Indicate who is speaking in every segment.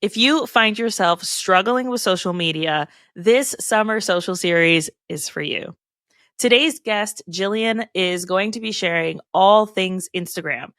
Speaker 1: If you find yourself struggling with social media, this summer social series is for you. Today's guest, Jillian, is going to be sharing all things Instagram,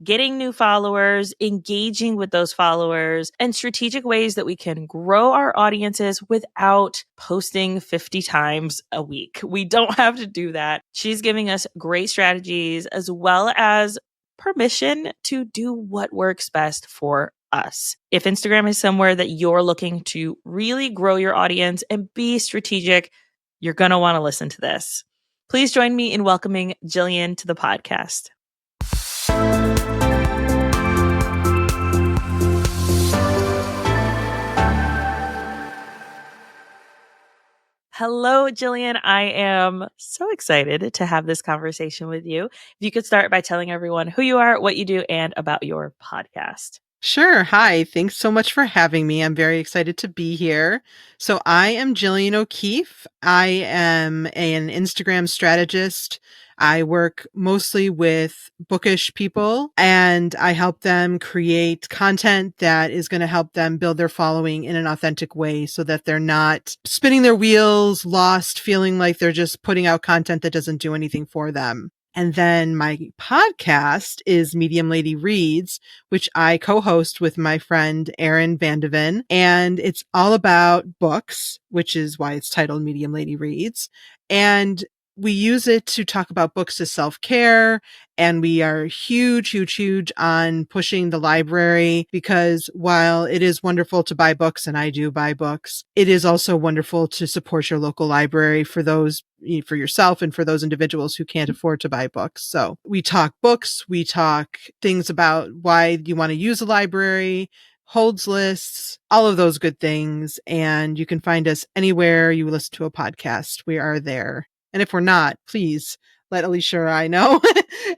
Speaker 1: getting new followers, engaging with those followers, and strategic ways that we can grow our audiences without posting 50 times a week. We don't have to do that. She's giving us great strategies as well as permission to do what works best for us. If Instagram is somewhere that you're looking to really grow your audience and be strategic, you're going to want to listen to this. Please join me in welcoming Jillian to the podcast. Hello, Jillian. I am so excited to have this conversation with you. If you could start by telling everyone who you are, what you do, and about your podcast.
Speaker 2: Sure. Hi. Thanks so much for having me. I'm very excited to be here. So I am Jillian O'Keefe. I am an Instagram strategist. I work mostly with bookish people and I help them create content that is going to help them build their following in an authentic way so that they're not spinning their wheels, lost, feeling like they're just putting out content that doesn't do anything for them. And then my podcast is Medium Lady Reads, which I co-host with my friend Erin Vandeven. And it's all about books, which is why it's titled Medium Lady Reads. And we use it to talk about books as self-care. And we are huge on pushing the library because while it is wonderful to buy books, and I do buy books, it is also wonderful to support your local library for yourself and for those individuals who can't afford to buy books. So we talk books, we talk things about why you want to use a library, holds lists, all of those good things. And you can find us anywhere you listen to a podcast. We are there. And if we're not, please let Alicia or I know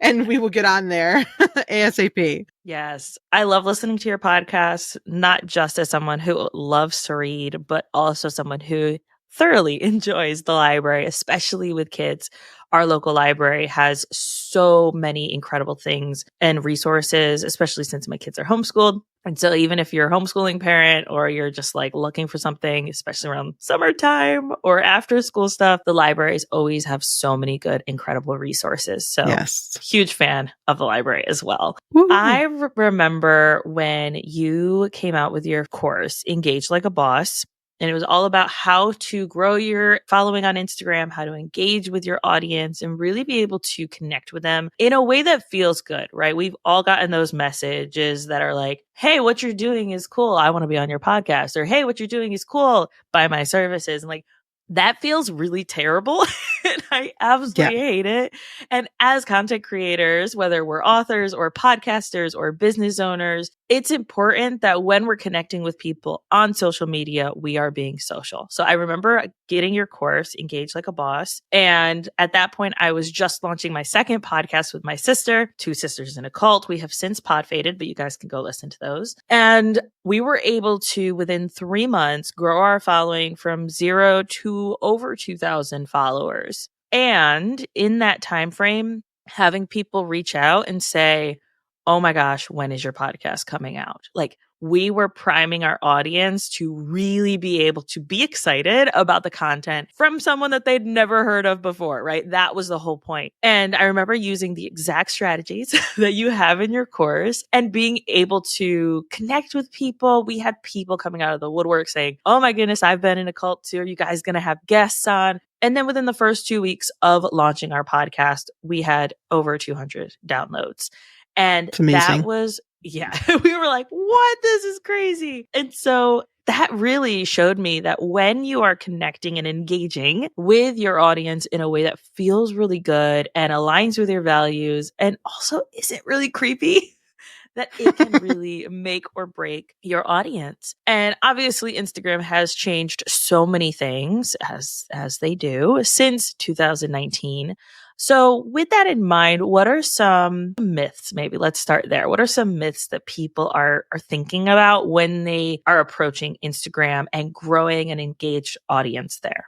Speaker 2: and we will get on there ASAP.
Speaker 1: Yes. I love listening to your podcast, not just as someone who loves to read, but also someone who thoroughly enjoys the library, especially with kids. Our local library has so many incredible things and resources, especially since my kids are homeschooled. And so even if you're a homeschooling parent or you're just like looking for something, especially around summertime or after school stuff, the libraries always have so many good, incredible resources. So
Speaker 2: yes,
Speaker 1: huge fan of the library as well.
Speaker 2: Woo-hoo.
Speaker 1: I remember when you came out with your course, Engage Like a Boss. And it was all about how to grow your following on Instagram, how to engage with your audience and really be able to connect with them in a way that feels good, right? We've all gotten those messages that are like, hey, what you're doing is cool. I want to be on your podcast. Or, hey, what you're doing is cool. Buy my services. And like, that feels really terrible. And I absolutely hate it. And as content creators, whether we're authors or podcasters or business owners, it's important that when we're connecting with people on social media, we are being social. So I remember getting your course, Engage Like a Boss. And at that point, I was just launching my second podcast with my sister, Two Sisters in a Cult. We have since pod faded, but you guys can go listen to those. And we were able to, within 3 months, grow our following from 0 to over 2,000 followers. And in that time frame, having people reach out and say, oh my gosh, when is your podcast coming out? Like, we were priming our audience to really be able to be excited about the content from someone that they'd never heard of before, right? That was the whole point. And I remember using the exact strategies that you have in your course and being able to connect with people. We had people coming out of the woodwork saying, oh my goodness, I've been in a cult too. Are you guys going to have guests on? And then within the first 2 weeks of launching our podcast, we had over 200 downloads. And that was, we were like, what? This is crazy. And so that really showed me that when you are connecting and engaging with your audience in a way that feels really good and aligns with your values and also isn't really creepy, that it can really make or break your audience. And obviously Instagram has changed so many things as they do since 2019. So with that in mind, what are some myths? Maybe let's start there. What are some myths that people are thinking about when they are approaching Instagram and growing an engaged audience there?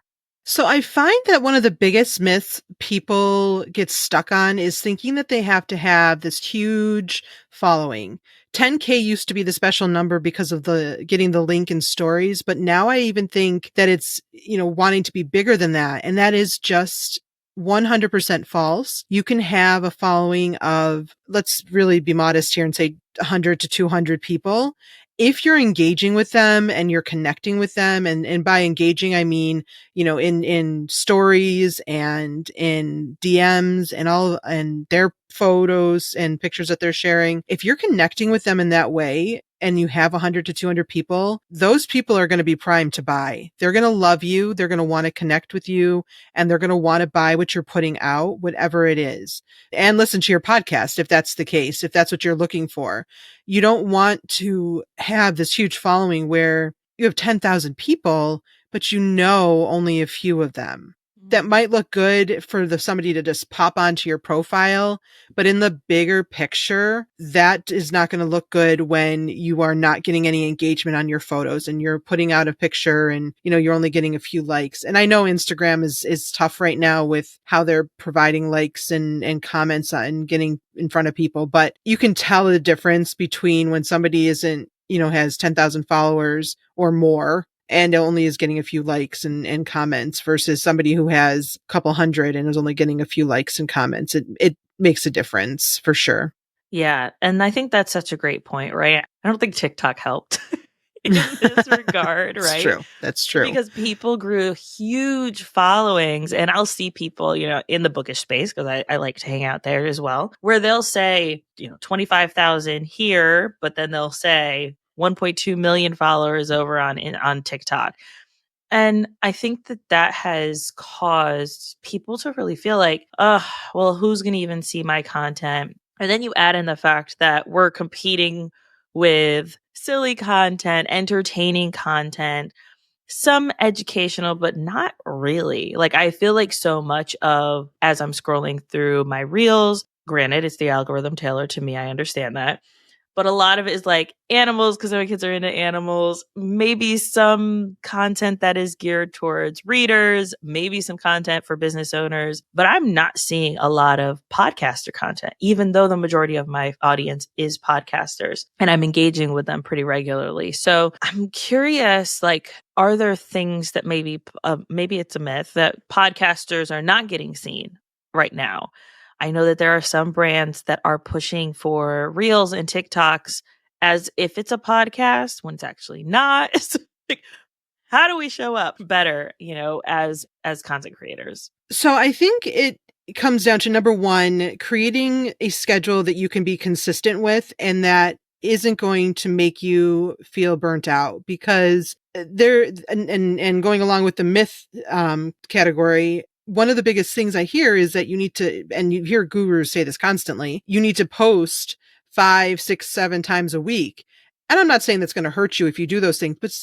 Speaker 2: So I find that one of the biggest myths people get stuck on is thinking that they have to have this huge following. 10K used to be the special number because of the getting the link in stories, but now I even think that it's, wanting to be bigger than that. And that is just 100% false. You can have a following of, let's really be modest here and say 100 to 200 people. If you're engaging with them and you're connecting with them, and by engaging, I mean, in stories and in DMs and their photos and pictures that they're sharing. If you're connecting with them in that way and you have 100 to 200 people, those people are going to be primed to buy. They're going to love you. They're going to want to connect with you, and they're going to want to buy what you're putting out, whatever it is, and listen to your podcast if that's the case, if that's what you're looking for. You don't want to have this huge following where you have 10,000 people, but only a few of them. That might look good for somebody to just pop onto your profile, but in the bigger picture, that is not going to look good when you are not getting any engagement on your photos and you're putting out a picture and, you're only getting a few likes. And I know Instagram is tough right now with how they're providing likes and comments and getting in front of people, but you can tell the difference between when somebody isn't, has 10,000 followers or more and only is getting a few likes and comments versus somebody who has a couple hundred and is only getting a few likes and comments. It makes a difference for sure.
Speaker 1: Yeah. And I think that's such a great point, right? I don't think TikTok helped in this regard,
Speaker 2: It's
Speaker 1: right?
Speaker 2: true. That's true.
Speaker 1: Because people grew huge followings, and I'll see people, in the bookish space, because I like to hang out there as well, where they'll say, 25,000 here, but then they'll say 1.2 million followers over on TikTok. And I think that has caused people to really feel like, well, who's going to even see my content? And then you add in the fact that we're competing with silly content, entertaining content, some educational, but not really. Like, I feel like so much of, as I'm scrolling through my reels, granted, it's the algorithm tailored to me, I understand that. But a lot of it is like animals because my kids are into animals, maybe some content that is geared towards readers, maybe some content for business owners. But I'm not seeing a lot of podcaster content, even though the majority of my audience is podcasters and I'm engaging with them pretty regularly. So I'm curious, like, are there things that maybe it's a myth that podcasters are not getting seen right now? I know that there are some brands that are pushing for reels and TikToks as if it's a podcast when it's actually not. So, like, how do we show up better, as content creators?
Speaker 2: So I think it comes down to, number one, creating a schedule that you can be consistent with and that isn't going to make you feel burnt out, because and going along with the myth category, one of the biggest things I hear is that you need to, and you hear gurus say this constantly, you need to post 5, 6, 7 times a week. And I'm not saying that's going to hurt you if you do those things, but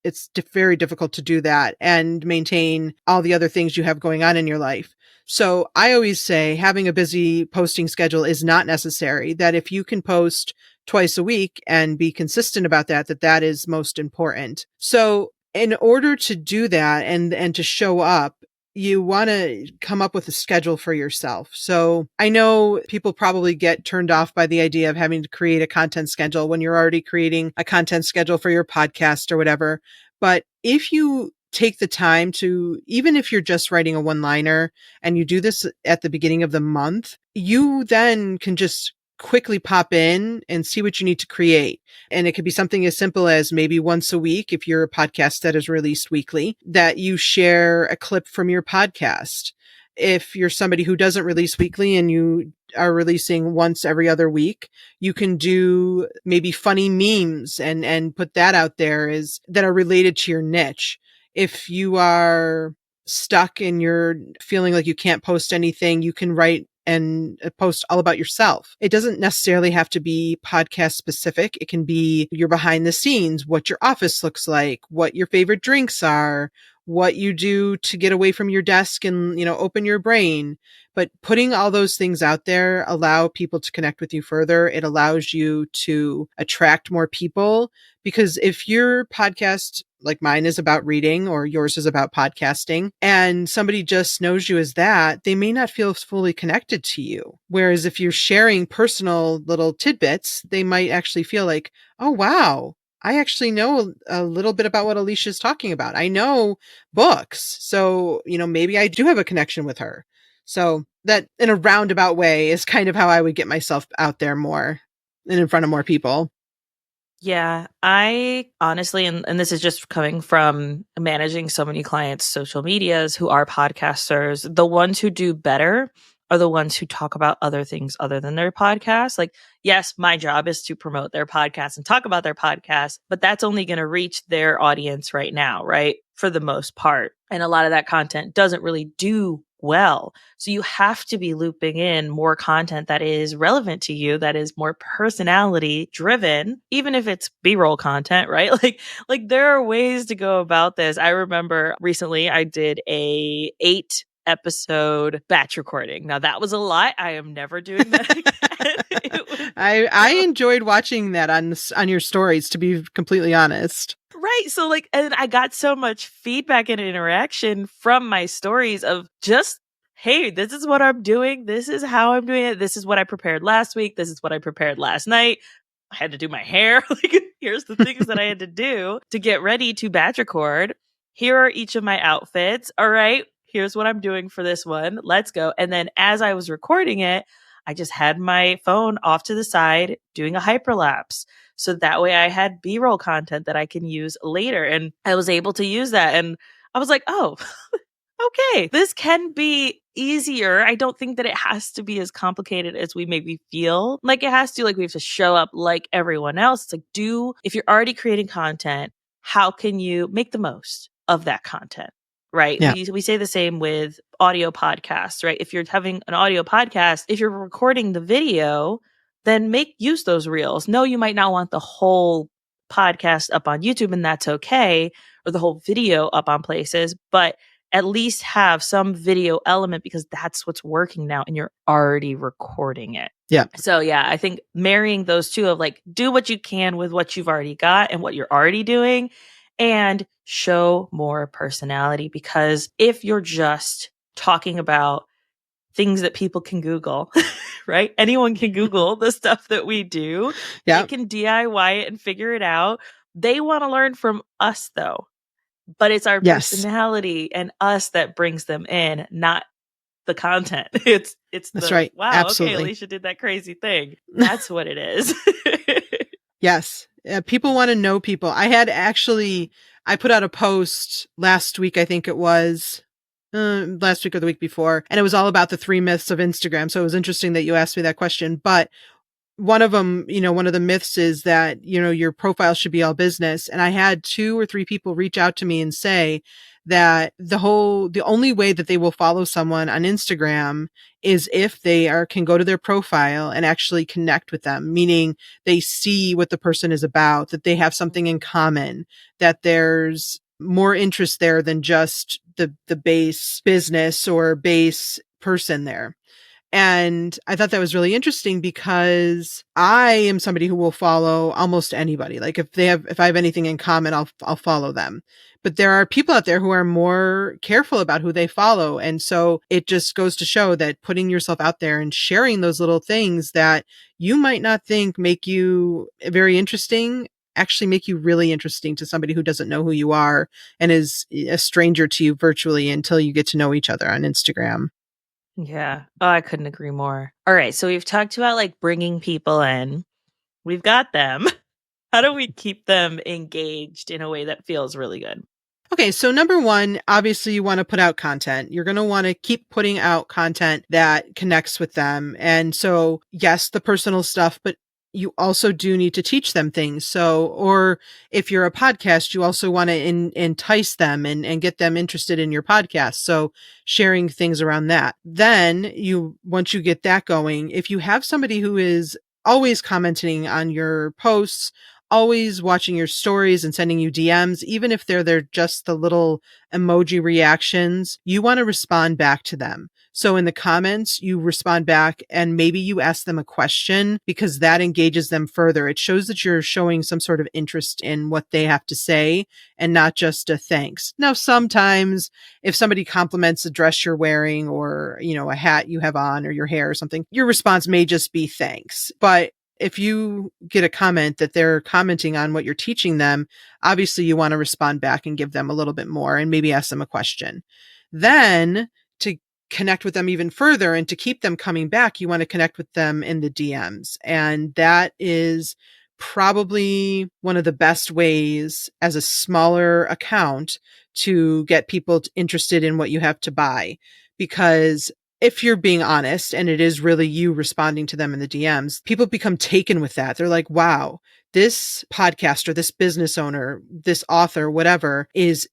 Speaker 2: it's very difficult to do that and maintain all the other things you have going on in your life. So I always say having a busy posting schedule is not necessary, that if you can post twice a week and be consistent about that is most important. So in order to do that and to show up, you want to come up with a schedule for yourself. So I know people probably get turned off by the idea of having to create a content schedule when you're already creating a content schedule for your podcast or whatever. But if you take the time to, even if you're just writing a one-liner and you do this at the beginning of the month, you then can just quickly pop in and see what you need to create. And it could be something as simple as maybe once a week, if you're a podcast that is released weekly, that you share a clip from your podcast. If you're somebody who doesn't release weekly and you are releasing once every other week, you can do maybe funny memes and put that out there that are related to your niche. If you are stuck and you're feeling like you can't post anything, you can write and post all about yourself. It doesn't necessarily have to be podcast specific. It can be your behind the scenes, what your office looks like, what your favorite drinks are, what you do to get away from your desk and, open your brain. But putting all those things out there allow people to connect with you further. It allows you to attract more people, because if your podcast, like mine, is about reading or yours is about podcasting, and somebody just knows you as that, they may not feel fully connected to you. Whereas if you're sharing personal little tidbits, they might actually feel like, oh, wow, I actually know a little bit about what Alicia's talking about. I know books. So, maybe I do have a connection with her. So that, in a roundabout way, is kind of how I would get myself out there more and in front of more people.
Speaker 1: Yeah, I honestly, and this is just coming from managing so many clients' social medias who are podcasters, the ones who do better are the ones who talk about other things other than their podcast. Like, yes, my job is to promote their podcast and talk about their podcast, but that's only going to reach their audience right now, right? For the most part. And a lot of that content doesn't really do well. So you have to be looping in more content that is relevant to you, that is more personality driven, even if it's B-roll content, right? Like there are ways to go about this. I remember recently I did a 8-episode batch recording. Now that was a lot. I am never doing that again.
Speaker 2: I enjoyed watching that on your stories, to be completely honest.
Speaker 1: Right. So and I got so much feedback and interaction from my stories of just, hey, this is what I'm doing. This is how I'm doing it. This is what I prepared last week. This is what I prepared last night. I had to do my hair. Here's the things that I had to do to get ready to batch record. Here are each of my outfits. All right. Here's what I'm doing for this one. Let's go. And then as I was recording it, I just had my phone off to the side doing a hyperlapse. So that way I had B-roll content that I can use later. And I was able to use that. And I was like, oh, okay, this can be easier. I don't think that it has to be as complicated as we maybe feel like it has to. Like we have to show up like everyone else. It's like, if you're already creating content, how can you make the most of that content? Right.
Speaker 2: Yeah.
Speaker 1: We say the same with audio podcasts, right? If you're having an audio podcast, if you're recording the video, then use those reels. No, you might not want the whole podcast up on YouTube, and that's okay, or the whole video up on places, but at least have some video element because that's what's working now and you're already recording it.
Speaker 2: Yeah.
Speaker 1: So yeah, I think marrying those two of like, do what you can with what you've already got and what you're already doing, and show more personality. Because if you're just talking about things that people can Google, right? Anyone can Google the stuff that we do.
Speaker 2: Yeah.
Speaker 1: They can DIY it and figure it out. They want to learn from us though. But it's our personality and us that brings them in, not the content.
Speaker 2: That's right.
Speaker 1: Wow,
Speaker 2: Absolutely.
Speaker 1: okay, Alicia did that crazy thing. That's what it is.
Speaker 2: Yes. People want to know people. I put out a post last week, I think it was, last week or the week before, and it was all about the 3 myths of Instagram. So it was interesting that you asked me that question. But one of them, one of the myths is that, your profile should be all business. And I had 2 or 3 people reach out to me and say that the only way that they will follow someone on Instagram is if they can go to their profile and actually connect with them, meaning they see what the person is about, that they have something in common, that there's more interest there than just the base business or base person there. And I thought that was really interesting because I am somebody who will follow almost anybody. Like if I have anything in common, I'll follow them. But there are people out there who are more careful about who they follow. And so it just goes to show that putting yourself out there and sharing those little things that you might not think make you very interesting actually make you really interesting to somebody who doesn't know who you are and is a stranger to you virtually until you get to know each other on Instagram.
Speaker 1: Yeah. Oh, I couldn't agree more. All right. So we've talked about like bringing people in. We've got them. How do we keep them engaged in a way that feels really good?
Speaker 2: Okay, so number 1, obviously you want to put out content. You're going to want to keep putting out content that connects with them. And so, yes, the personal stuff, but you also do need to teach them things. So, or if you're a podcast, you also want to entice them and get them interested in your podcast. So sharing things around that. Then once you get that going, if you have somebody who is always commenting on your posts, always watching your stories and sending you DMs, even if they're just the little emoji reactions, you want to respond back to them. So in the comments, you respond back and maybe you ask them a question because that engages them further. It shows that you're showing some sort of interest in what they have to say and not just a thanks. Now, sometimes if somebody compliments the dress you're wearing or, a hat you have on or your hair or something, your response may just be thanks. But if you get a comment that they're commenting on what you're teaching them, obviously you want to respond back and give them a little bit more and maybe ask them a question. Then to connect with them even further and to keep them coming back, you want to connect with them in the DMs. And that is probably one of the best ways as a smaller account to get people interested in what you have to buy. Because if you're being honest and it is really you responding to them in the DMs, people become taken with that. They're like, wow, this podcaster, this business owner, this author, whatever, is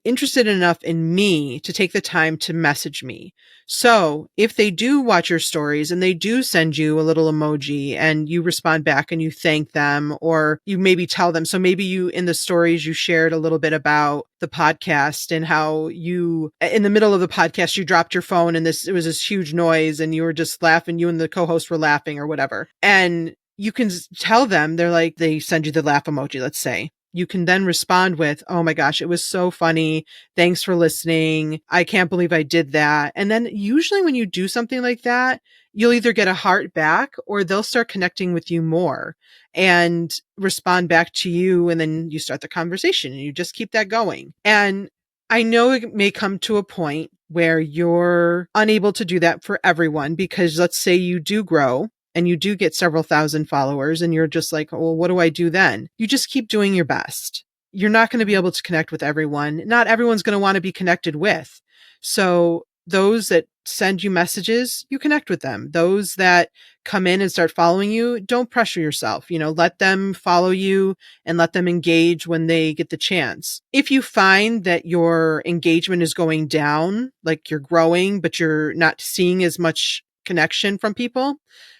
Speaker 2: interested enough in me to take the time to message me. So if they do watch your stories and they do send you a little emoji and you respond back and you thank them, or you maybe tell them, so maybe you in the stories, you shared a little bit about the podcast and how you, in the middle of the podcast, you dropped your phone and it was this huge noise and you were just laughing, you and the co-host were laughing or whatever. And you can tell them, they send you the laugh emoji, let's say. You can then respond with, oh my gosh, it was so funny. Thanks for listening. I can't believe I did that. And then usually when you do something like that, you'll either get a heart back or they'll start connecting with you more and respond back to you. And then you start the conversation and you just keep that going. And I know it may come to a point where you're unable to do that for everyone, because let's say you do grow and you do get several thousand followers and you're just like, well, what do I do then? You just keep doing your best. You're not going to be able to connect with everyone. Not everyone's going to want to be connected with. So those that send you messages, you connect with them. Those that come in and start following you, don't pressure yourself. Let them follow you and let them engage when they get the chance. If you find that your engagement is going down, like you're growing, but you're not seeing as much connection from people,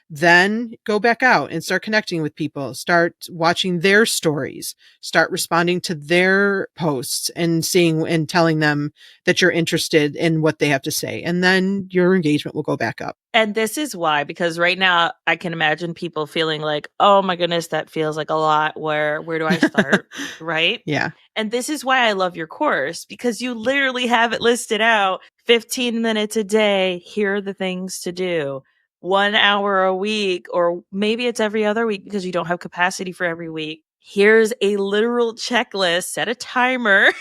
Speaker 2: then go back out and start connecting with people, start watching their stories, start responding to their posts and seeing and telling them that you're interested in what they have to say. And then your engagement will go back up.
Speaker 1: And this is why, because right now I can imagine people feeling like, oh my goodness, that feels like a lot. Where do I start? Right?
Speaker 2: Yeah.
Speaker 1: And this is why I love your course, because you literally have it listed out 15 minutes a day. Here are the things to do. 1 hour a week, or maybe it's every other week because you don't have capacity for every week. Here's a literal checklist, set a timer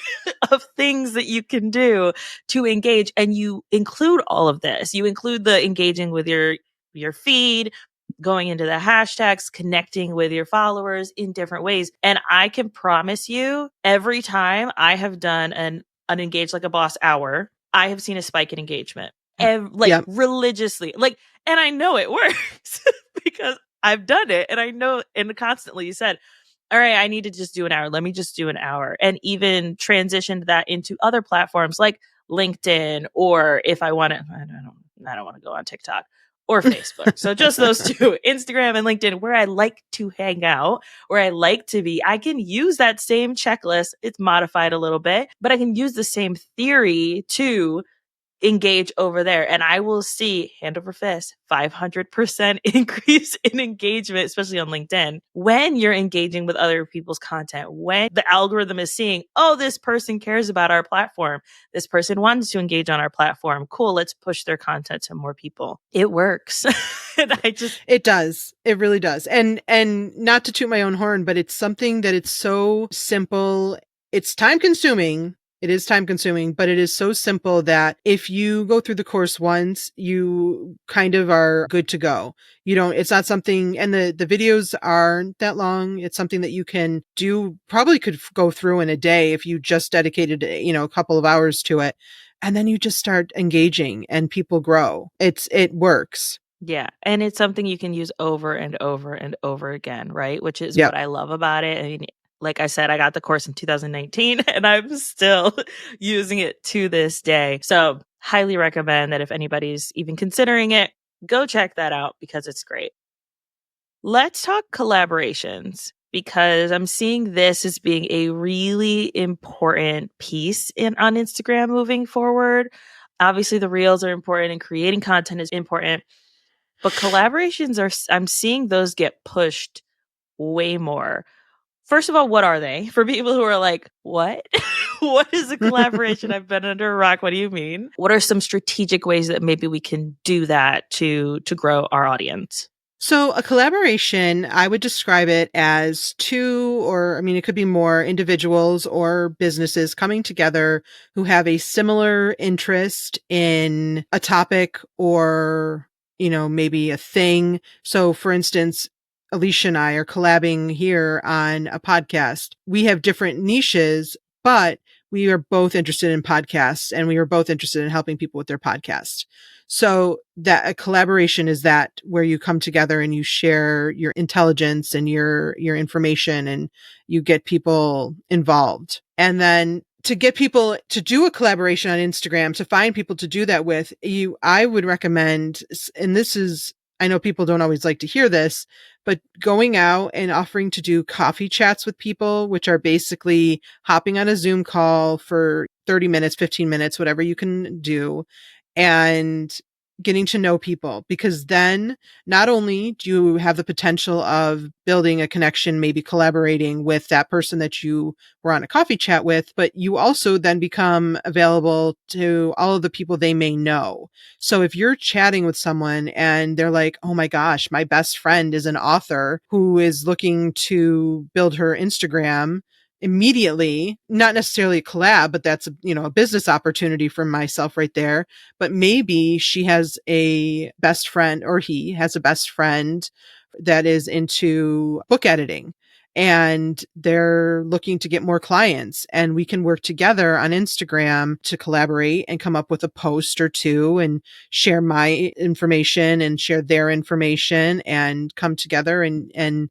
Speaker 1: of things that you can do to engage. And you include all of this. You include the engaging with your feed, going into the hashtags, connecting with your followers in different ways. And I can promise you, every time I have done an Engage Like a Boss hour, I have seen a spike in engagement.
Speaker 2: Yep.
Speaker 1: Religiously. And I know it works because I've done it. And I know, and constantly you said, all right, I need to just do an hour. Let me just do an hour. And even transitioned that into other platforms like LinkedIn, or if I want to, I don't want to go on TikTok or Facebook. So just those two, Instagram and LinkedIn, where I like to hang out, where I like to be. I can use that same checklist. It's modified a little bit, but I can use the same theory to engage over there. And I will see, hand over fist, 500% increase in engagement, especially on LinkedIn, when you're engaging with other people's content, when the algorithm is seeing, oh, this person cares about our platform. This person wants to engage on our platform. Cool. Let's push their content to more people. It works. And
Speaker 2: it does. It really does. And not to toot my own horn, but it's something that it's so simple. It's time consuming. It is time consuming, but it is so simple that if you go through the course once, you kind of are good to go. It's not something, and the videos aren't that long. It's something that you can do, probably could go through in a day if you just dedicated, a couple of hours to it. And then you just start engaging and people grow. It works.
Speaker 1: Yeah. And it's something you can use over and over and over again, right? Which is
Speaker 2: Yep.
Speaker 1: what I love about it. I mean, like I said, I got the course in 2019 and I'm still using it to this day. So highly recommend that if anybody's even considering it, go check that out because it's great. Let's talk collaborations, because I'm seeing this as being a really important piece on Instagram moving forward. Obviously, the reels are important and creating content is important, but collaborations I'm seeing those get pushed way more. First of all, what are they? For people who are like, what? What is a collaboration? I've been under a rock. What do you mean? What are some strategic ways that maybe we can do that to grow our audience?
Speaker 2: So, a collaboration, I would describe it as two, or I mean, it could be more individuals or businesses coming together who have a similar interest in a topic or, maybe a thing. So, for instance, Alicia and I are collabing here on a podcast. We have different niches, but we are both interested in podcasts and we are both interested in helping people with their podcasts. So that a collaboration is that where you come together and you share your intelligence and your information and you get people involved. And then to get people to do a collaboration on Instagram, to find people to do that with, I would recommend, and this is, I know people don't always like to hear this, but going out and offering to do coffee chats with people, which are basically hopping on a Zoom call for 30 minutes, 15 minutes, whatever you can do, and getting to know people, because then not only do you have the potential of building a connection, maybe collaborating with that person that you were on a coffee chat with, but you also then become available to all of the people they may know. So if you're chatting with someone and they're like, oh my gosh, my best friend is an author who is looking to build her Instagram immediately, not necessarily a collab, but that's a business opportunity for myself right there. But maybe she has a best friend, or he has a best friend that is into book editing, and they're looking to get more clients, and we can work together on Instagram to collaborate and come up with a post or two and share my information and share their information and come together and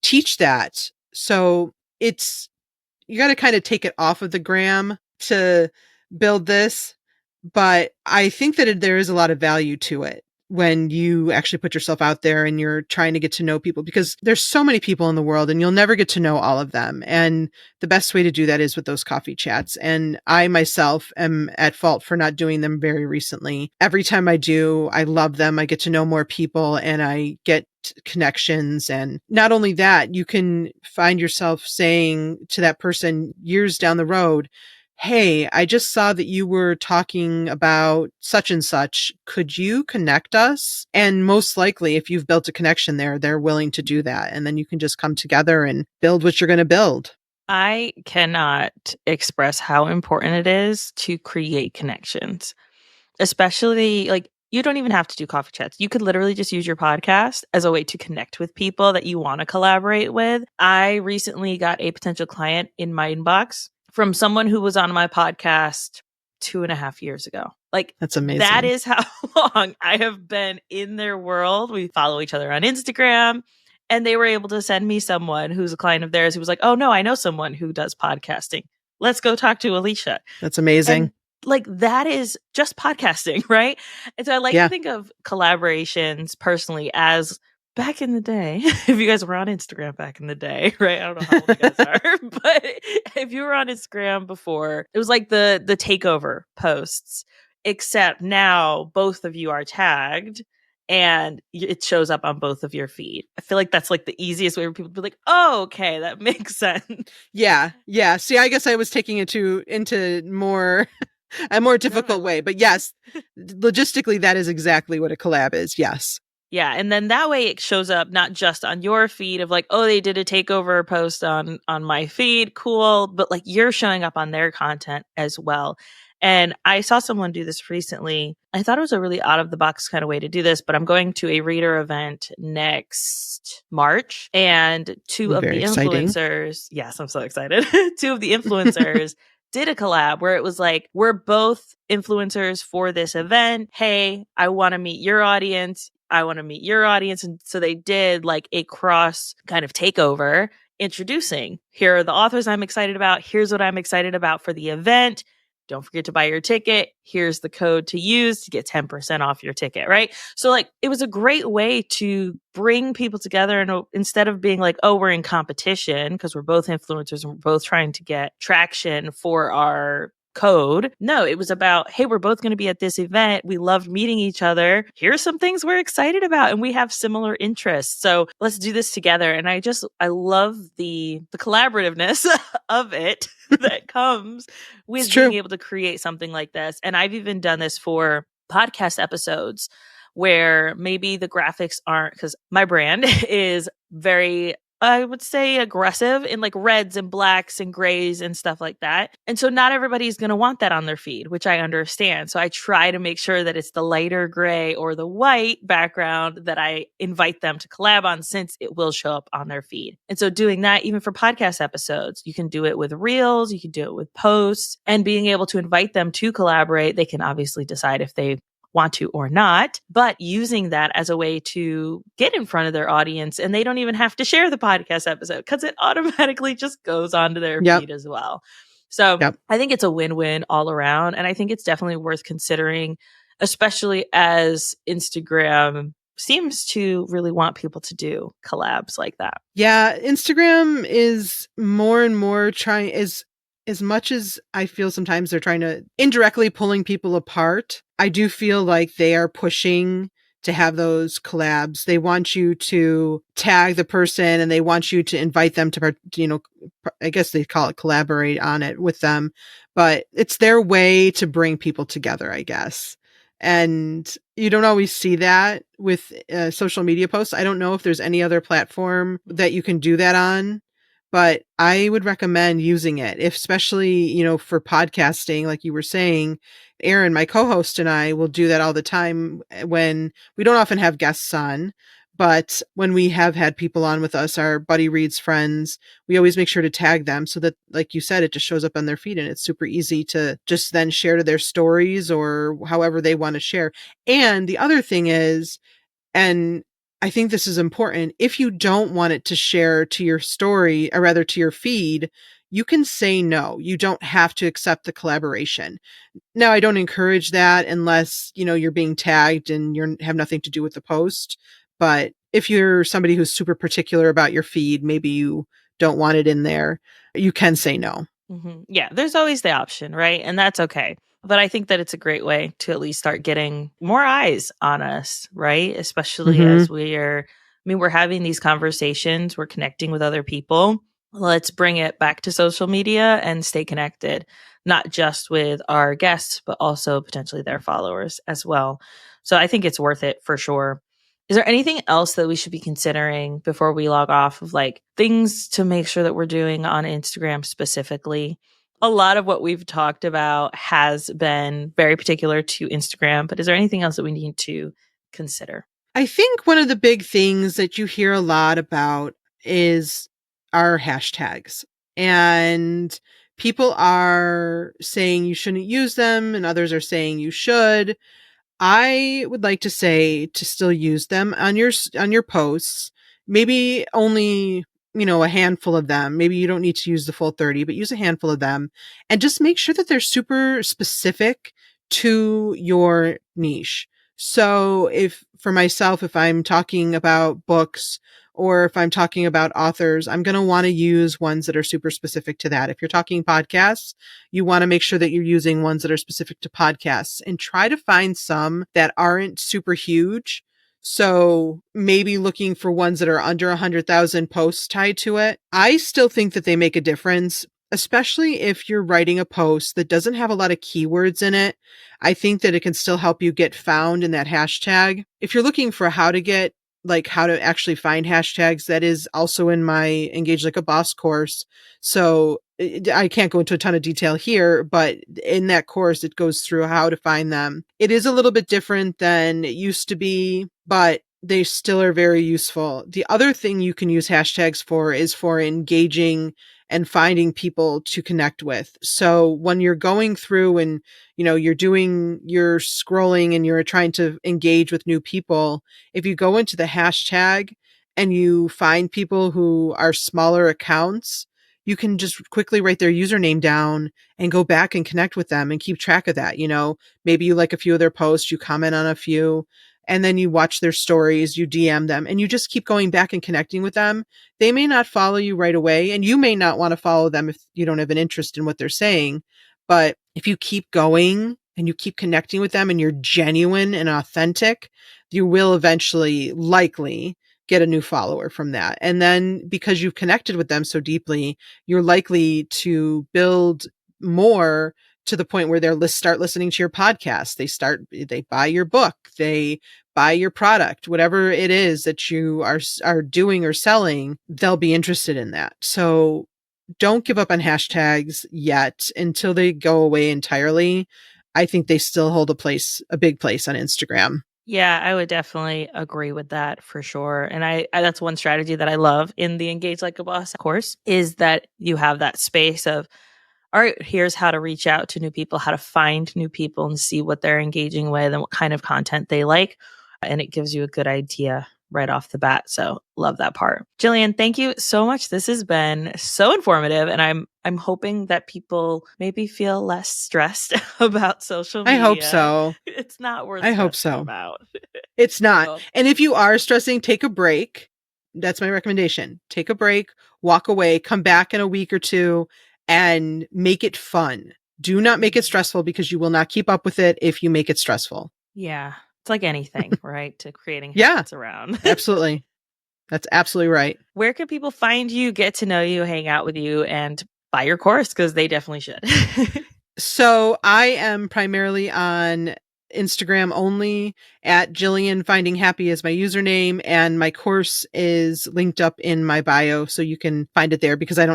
Speaker 2: teach that. So you got to kind of take it off of the gram to build this. But I think that there is a lot of value to it when you actually put yourself out there and you're trying to get to know people, because there's so many people in the world and you'll never get to know all of them. And the best way to do that is with those coffee chats. And I myself am at fault for not doing them very recently. Every time I do, I love them. I get to know more people and I get connections. And not only that, you can find yourself saying to that person years down the road, hey, I just saw that you were talking about such and such. Could you connect us? And most likely, if you've built a connection there, they're willing to do that. And then you can just come together and build what you're going to build.
Speaker 1: I cannot express how important it is to create connections, especially like you don't even have to do coffee chats. You could literally just use your podcast as a way to connect with people that you want to collaborate with. I recently got a potential client in my inbox from someone who was on my podcast 2.5 years ago. Like,
Speaker 2: that's amazing.
Speaker 1: That is how long I have been in their world. We follow each other on Instagram, and they were able to send me someone who's a client of theirs who was like, oh no, I know someone who does podcasting. Let's go talk to Alicia.
Speaker 2: That's amazing.
Speaker 1: And like that is just podcasting, right? And so I like to think of collaborations personally as back in the day, if you guys were on Instagram back in the day, right? I don't know how old you guys are, but if you were on Instagram before, it was like the takeover posts, except now both of you are tagged and it shows up on both of your feed. I feel like that's like the easiest way for people to be like, oh, okay, that makes sense.
Speaker 2: Yeah. See, I guess I was taking it into more a more difficult way, but yes, logistically, that is exactly what a collab is. Yes.
Speaker 1: Yeah. And then that way it shows up not just on your feed of like, oh, they did a takeover post on my feed. Cool. But like you're showing up on their content as well. And I saw someone do this recently. I thought it was a really out of the box kind of way to do this, but I'm going to a reader event next March, and two of the influencers, yes, I'm so excited. Two of the influencers did a collab where it was like, we're both influencers for this event. Hey, I want to meet your audience. I want to meet your audience. And so they did like a cross kind of takeover, introducing, here are the authors I'm excited about. Here's what I'm excited about for the event. don't forget to buy your ticket. Here's the code to use to get 10% off your ticket, right? So like it was a great way to bring people together, and instead of being like, oh, we're in competition because we're both influencers and we're both trying to get traction for our code. No, it was about, hey, we're both going to be at this event. We loved meeting each other. Here's some things we're excited about and we have similar interests. So let's do this together. And I love the collaborativeness of it that comes
Speaker 2: It's
Speaker 1: with being
Speaker 2: true.
Speaker 1: able to create something like this. And I've even done this for podcast episodes where maybe the graphics aren't, because my brand is very, I would say, aggressive in like reds and blacks and grays and stuff like that. And so not everybody's going to want that on their feed, which I understand. So I try to make sure that it's the lighter gray or the white background that I invite them to collab on, since it will show up on their feed. And so doing that, even for podcast episodes, you can do it with reels, you can do it with posts, and being able to invite them to collaborate. They can obviously decide if they want to or not, but using that as a way to get in front of their audience, and they don't even have to share the podcast episode because it automatically just goes onto their
Speaker 2: Yep.
Speaker 1: feed as well. So
Speaker 2: Yep.
Speaker 1: I think it's a win-win all around. And I think it's definitely worth considering, especially as Instagram seems to really want people to do collabs like that.
Speaker 2: Yeah, Instagram is more and more trying, as much as I feel sometimes they're trying to indirectly pulling people apart. I do feel like they are pushing to have those collabs. They want you to tag the person and they want you to invite them to, I guess they call it collaborate on it with them, but it's their way to bring people together, I guess. And you don't always see that with social media posts. I don't know if there's any other platform that you can do that on, but I would recommend using it, if, especially, for podcasting, like you were saying. Erin, my co-host, and I will do that all the time when we don't often have guests on. But when we have had people on with us, our Buddy Reads friends, we always make sure to tag them so that, like you said, it just shows up on their feed and it's super easy to just then share to their stories or however they want to share. And the other thing is, and I think this is important, if you don't want it to share to your story, or rather to your feed, you can say no. You don't have to accept the collaboration. Now, I don't encourage that unless, you're being tagged and you have nothing to do with the post. But if you're somebody who's super particular about your feed, maybe you don't want it in there, you can say no.
Speaker 1: Mm-hmm. Yeah, there's always the option, right? And that's okay. But I think that it's a great way to at least start getting more eyes on us, right? Especially as we're having these conversations, we're connecting with other people. Let's bring it back to social media and stay connected, not just with our guests, but also potentially their followers as well. So I think it's worth it for sure. Is there anything else that we should be considering before we log off, of like things to make sure that we're doing on Instagram specifically? A lot of what we've talked about has been very particular to Instagram, but is there anything else that we need to consider?
Speaker 2: I think one of the big things that you hear a lot about is our hashtags. And people are saying you shouldn't use them, and others are saying you should. I would like to say to still use them on your posts. Maybe only, a handful of them. Maybe you don't need to use the full 30, but use a handful of them and just make sure that they're super specific to your niche. So if for myself, if I'm talking about books or if I'm talking about authors, I'm going to want to use ones that are super specific to that. If you're talking podcasts, you want to make sure that you're using ones that are specific to podcasts, and try to find some that aren't super huge. So maybe looking for ones that are under 100,000 posts tied to it. I still think that they make a difference, especially if you're writing a post that doesn't have a lot of keywords in it. I think that it can still help you get found in that hashtag. If you're looking for how to actually find hashtags, that is also in my Engage Like a Boss course. So I can't go into a ton of detail here, but in that course, it goes through how to find them. It is a little bit different than it used to be, but they still are very useful. The other thing you can use hashtags for is for engaging and finding people to connect with. So when you're going through and, you're doing your scrolling and you're trying to engage with new people, if you go into the hashtag and you find people who are smaller accounts, you can just quickly write their username down and go back and connect with them and keep track of that. Maybe you like a few of their posts, you comment on a few, and then you watch their stories, you DM them, and you just keep going back and connecting with them. They may not follow you right away, and you may not want to follow them if you don't have an interest in what they're saying. But if you keep going and you keep connecting with them and you're genuine and authentic, you will eventually likely get a new follower from that. And then because you've connected with them so deeply, you're likely to build more to the point where they'll start listening to your podcast. They buy your book, they buy your product, whatever it is that you are doing or selling, they'll be interested in that. So don't give up on hashtags yet until they go away entirely. I think they still hold a big place on Instagram.
Speaker 1: Yeah, I would definitely agree with that for sure. And I that's one strategy that I love in the Engage Like a Boss course is that you have that space of, all right, here's how to reach out to new people, how to find new people and see what they're engaging with and what kind of content they like. And it gives you a good idea right off the bat. So love that part. Jillian, thank you so much. This has been so informative. And I'm hoping that people maybe feel less stressed about social
Speaker 2: I hope
Speaker 1: media.
Speaker 2: so.
Speaker 1: It's not worth
Speaker 2: I hope
Speaker 1: stressing
Speaker 2: so.
Speaker 1: about.
Speaker 2: It's not.
Speaker 1: Cool.
Speaker 2: And if you are stressing, take a break. That's my recommendation. Take a break, walk away, come back in a week or two, and make it fun. Do not make it stressful because you will not keep up with it if you make it stressful.
Speaker 1: Yeah. It's like anything, right? To creating
Speaker 2: Yeah,
Speaker 1: habits around.
Speaker 2: absolutely. That's absolutely right.
Speaker 1: Where can people find you, get to know you, hang out with you, and buy your course? Because they definitely should.
Speaker 2: So I am primarily on Instagram only at Jillian Finding Happy is my username, and my course is linked up in my bio, so you can find it there because I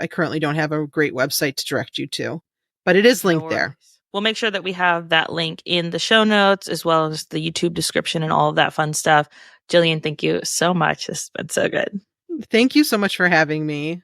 Speaker 2: currently don't have a great website to direct you to, but it is
Speaker 1: No
Speaker 2: linked there.
Speaker 1: worries. We'll make sure that we have that link in the show notes as well as the YouTube description and all of that fun stuff. Jillian, thank you so much. This has been so good.
Speaker 2: Thank you so much for having me.